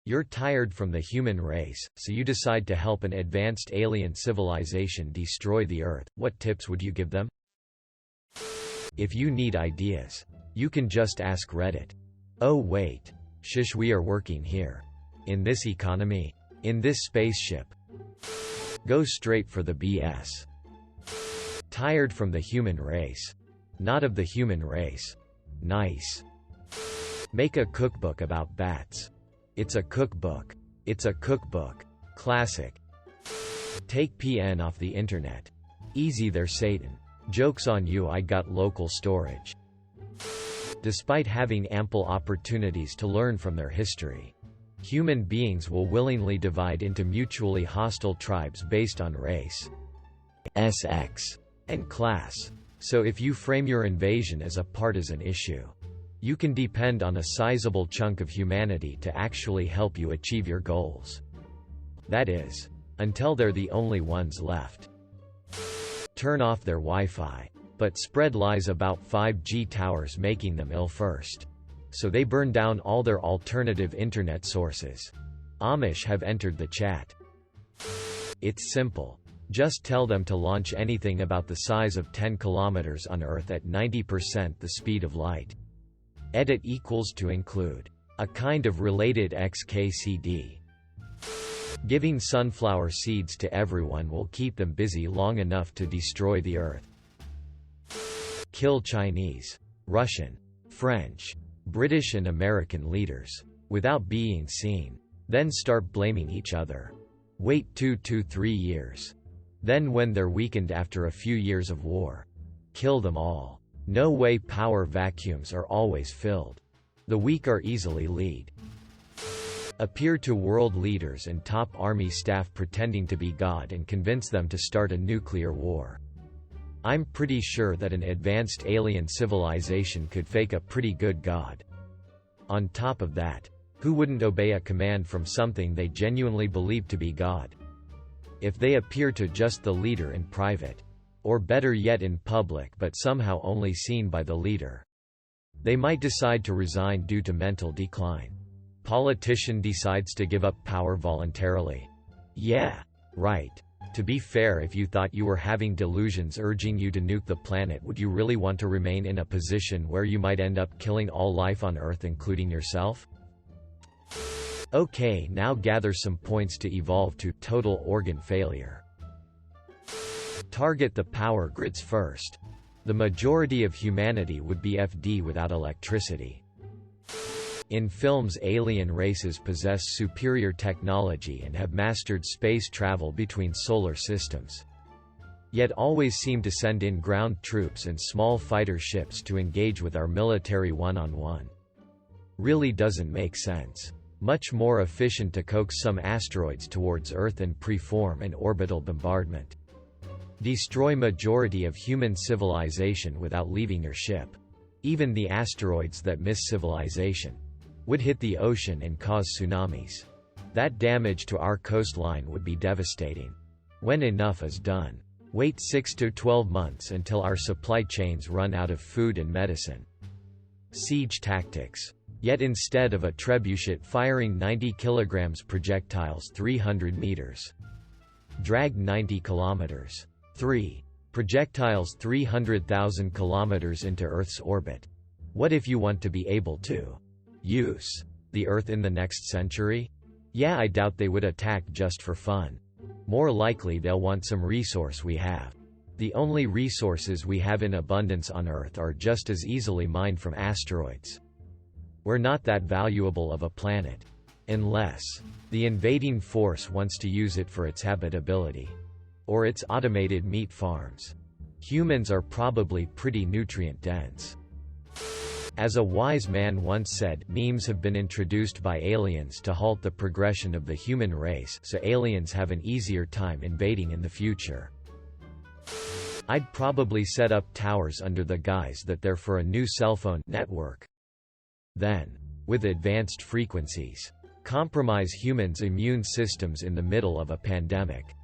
You're tired from the human race, so you decide to help an advanced alien civilization destroy the Earth. What tips would you give them? If you need ideas, you can just ask Reddit. Oh wait. Shush, we are working here. In this economy? In this spaceship? Go straight for the BS. Tired from the human race. Not of the human race. Nice. Make a cookbook about bats. It's a cookbook. It's a cookbook. Classic. Take PN off the internet. Easy there, Satan. Joke's on you, I got local storage. Despite having ample opportunities to learn from their history, human beings will willingly divide into mutually hostile tribes based on race, sex, and class. So if you frame your invasion as a partisan issue, you can depend on a sizable chunk of humanity to actually help you achieve your goals. That is, until they're the only ones left. Turn off their Wi-Fi, but spread lies about 5G towers making them ill first. So they burn down all their alternative internet sources. Amish have entered the chat. It's simple. Just tell them to launch anything about the size of 10 kilometers on Earth at 90% the speed of light. Edit equals to include a kind of related XKCD. Giving sunflower seeds to everyone will keep them busy long enough to destroy the Earth. Kill Chinese, Russian, French, British and American leaders without being seen. Then start blaming each other. Wait 2 to 3 years. Then when they're weakened after a few years of war, kill them all. No way, power vacuums are always filled. The weak are easily lead. Appear to world leaders and top army staff pretending to be God and convince them to start a nuclear war. I'm pretty sure that an advanced alien civilization could fake a pretty good God. On top of that, who wouldn't obey a command from something they genuinely believe to be God? If they appear to just the leader in private, or better yet in public but somehow only seen by the leader, they might decide to resign due to mental decline. Politician decides to give up power voluntarily. Yeah, right. To be fair, if you thought you were having delusions urging you to nuke the planet, would you really want to remain in a position where you might end up killing all life on Earth, including yourself? Okay, now gather some points to evolve to total organ failure. Target the power grids first. The majority of humanity would be FD without electricity. In films, alien races possess superior technology and have mastered space travel between solar systems, yet always seem to send in ground troops and small fighter ships to engage with our military one-on-one. Really doesn't make sense. Much more efficient to coax some asteroids towards Earth and preform an orbital bombardment. Destroy majority of human civilization without leaving your ship. Even the asteroids that miss civilization would hit the ocean and cause tsunamis. That damage to our coastline would be devastating. When enough is done, wait 6 to 12 months until our supply chains run out of food and medicine. Siege tactics. Yet instead of a trebuchet firing 90 kilograms projectiles 300 meters, drag 90 kilometers. 3. Projectiles 300,000 kilometers into Earth's orbit. What if you want to be able to use the Earth in the next century? Yeah, I doubt they would attack just for fun. More likely they'll want some resource we have. The only resources we have in abundance on Earth are just as easily mined from asteroids. We're not that valuable of a planet. Unless the invading force wants to use it for its habitability. Or its automated meat farms. Humans are probably pretty nutrient-dense. As a wise man once said, memes have been introduced by aliens to halt the progression of the human race, so aliens have an easier time invading in the future. I'd probably set up towers under the guise that they're for a new cell phone network. Then, with advanced frequencies, compromise humans' immune systems in the middle of a pandemic.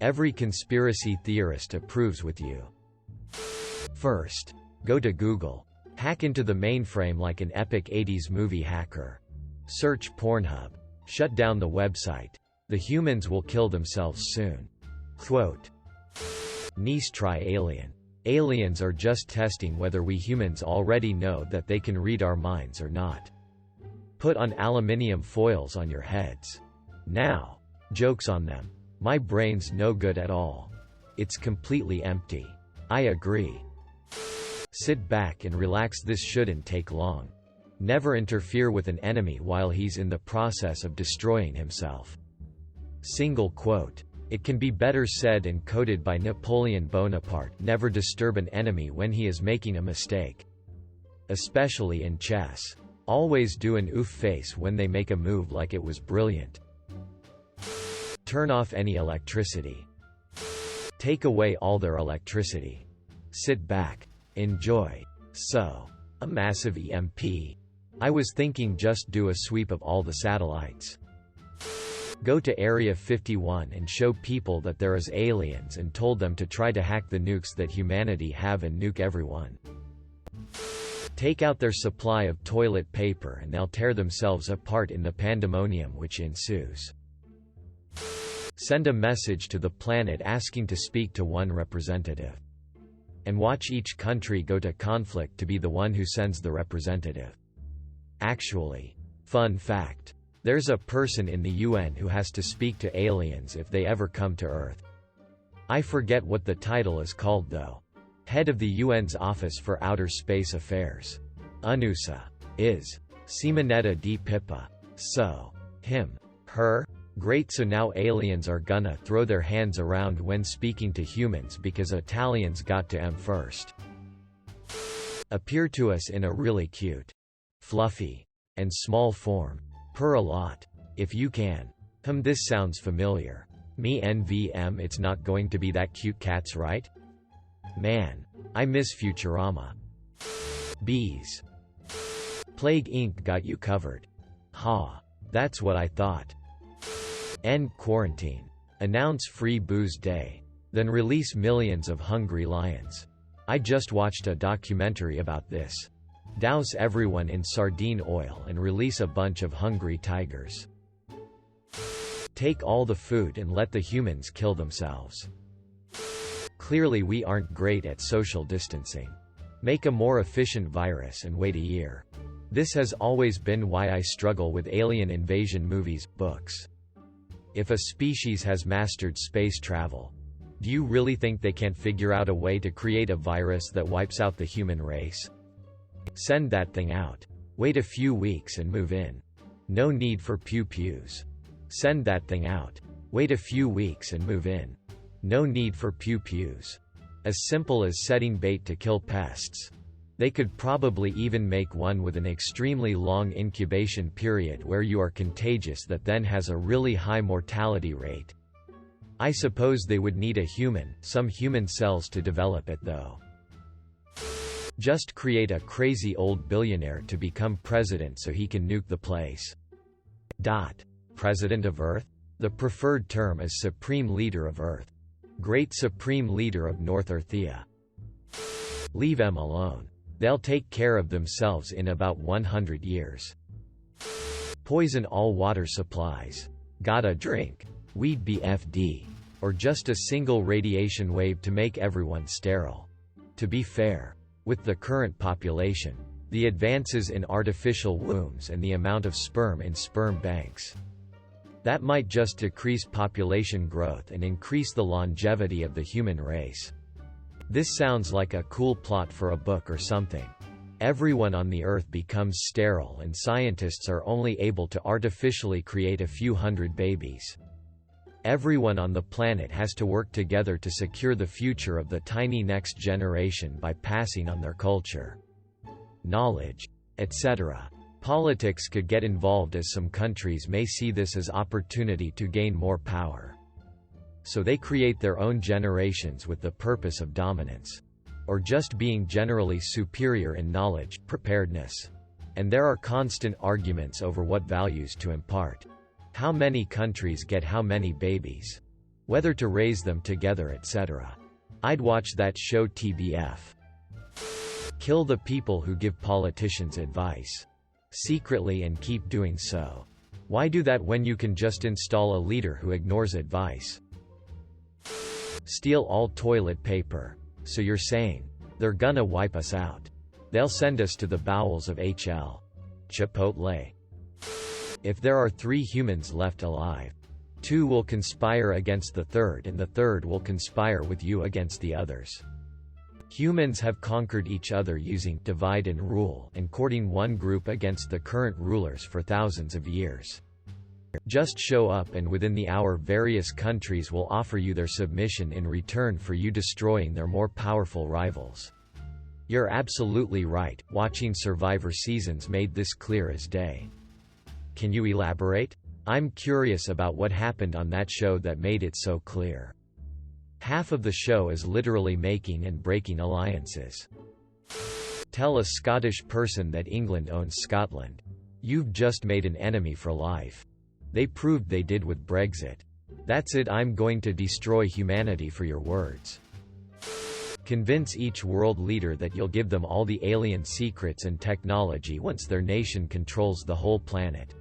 Every conspiracy theorist approves with you. First, go to Google. Hack into the mainframe like an epic 80s movie hacker. Search Pornhub. Shut down the website. The humans will kill themselves soon. Quote. Nice try alien. Aliens are just testing whether we humans already know that they can read our minds or not. Put on aluminium foils on your heads. Now. Joke's on them. My brain's no good at all. It's completely empty. I agree. Sit back and relax. This shouldn't take long. Never interfere with an enemy while he's in the process of destroying himself. Single quote. It can be better said and quoted by Napoleon Bonaparte: never disturb an enemy when he is making a mistake. Especially in chess. Always do an oof face when they make a move like it was brilliant. Turn off any electricity. Take away all their electricity. Sit back. Enjoy. So. A massive EMP. I was thinking just do a sweep of all the satellites. Go to Area 51 and show people that there is aliens and told them to try to hack the nukes that humanity have and nuke everyone. Take out their supply of toilet paper and they'll tear themselves apart in the pandemonium which ensues. Send a message to the planet asking to speak to one representative. And watch each country go to conflict to be the one who sends the representative. Actually, fun fact. There's a person in the UN who has to speak to aliens if they ever come to Earth. I forget what the title is called though. Head of the UN's Office for Outer Space Affairs. UNUSA. Is. Simonetta Di Pippa. So. Him. Her. Great, so now aliens are gonna throw their hands around when speaking to humans because Italians got to first. Appear to us in a really cute, fluffy, and small form. Purr a lot. If you can. This sounds familiar. Me NVM, it's not going to be that cute cats, right? Man. I miss Futurama. Bees. Plague Inc. got you covered. Ha. That's what I thought. End quarantine. Announce free booze day. Then release millions of hungry lions. I just watched a documentary about this. Douse everyone in sardine oil and release a bunch of hungry tigers. Take all the food and let the humans kill themselves. Clearly we aren't great at social distancing. Make a more efficient virus and wait a year. This has always been why I struggle with alien invasion movies, books. If a species has mastered space travel, do you really think they can't figure out a way to create a virus that wipes out the human race? Send that thing out. Wait a few weeks and move in. No need for pew-pews. Send that thing out. Wait a few weeks and move in. No need for pew-pews. As simple as setting bait to kill pests. They could probably even make one with an extremely long incubation period where you are contagious that then has a really high mortality rate. I suppose they would need some human cells to develop it though. Just create a crazy old billionaire to become president so he can nuke the place. President of Earth? The preferred term is Supreme Leader of Earth. Great Supreme Leader of North Earthia. Leave them alone. They'll take care of themselves in about 100 years. Poison all water supplies. Gotta drink. Weed BFD. Or just a single radiation wave to make everyone sterile. To be fair, with the current population, the advances in artificial wombs and the amount of sperm in sperm banks, that might just decrease population growth and increase the longevity of the human race. This sounds like a cool plot for a book or something. Everyone on the Earth becomes sterile and scientists are only able to artificially create a few hundred babies. Everyone on the planet has to work together to secure the future of the tiny next generation by passing on their culture, knowledge, etc. Politics could get involved as some countries may see this as opportunity to gain more power. So they create their own generations with the purpose of dominance. Or just being generally superior in knowledge, preparedness. And there are constant arguments over what values to impart. How many countries get how many babies? Whether to raise them together, etc. I'd watch that show TBF. Kill the people who give politicians advice. secretly, and keep doing so. Why do that when you can just install a leader who ignores advice? Steal all toilet paper. So you're saying, they're gonna wipe us out. They'll send us to the bowels of HL. Chipotle. If there are 3 humans left alive, 2 will conspire against the third, and the third will conspire with you against the others. Humans have conquered each other using divide and rule and courting one group against the current rulers for thousands of years. Just show up, and within the hour various countries will offer you their submission in return for you destroying their more powerful rivals. You're absolutely right, watching Survivor seasons made this clear as day. Can you elaborate? I'm curious about what happened on that show that made it so clear. Half of the show is literally making and breaking alliances. Tell a Scottish person that England owns Scotland. You've just made an enemy for life. They proved they did with Brexit. That's it. I'm going to destroy humanity for your words. Convince each world leader that you'll give them all the alien secrets and technology once their nation controls the whole planet.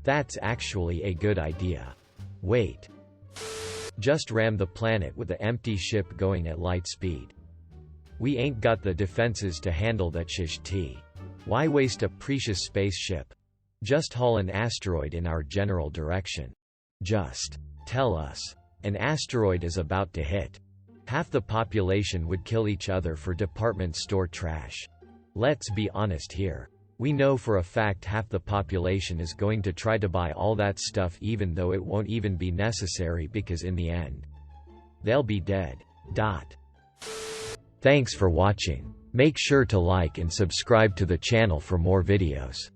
That's actually a good idea. Wait. Just ram the planet with an empty ship going at light speed. We ain't got the defenses to handle that shish-tea. Why waste a precious spaceship? Just haul an asteroid in our general direction. Just tell us. An asteroid is about to hit. Half the population would kill each other for department store trash. Let's be honest here. We know for a fact half the population is going to try to buy all that stuff, even though it won't even be necessary, because in the end, they'll be dead. Thanks for watching. Make sure to like and subscribe to the channel for more videos.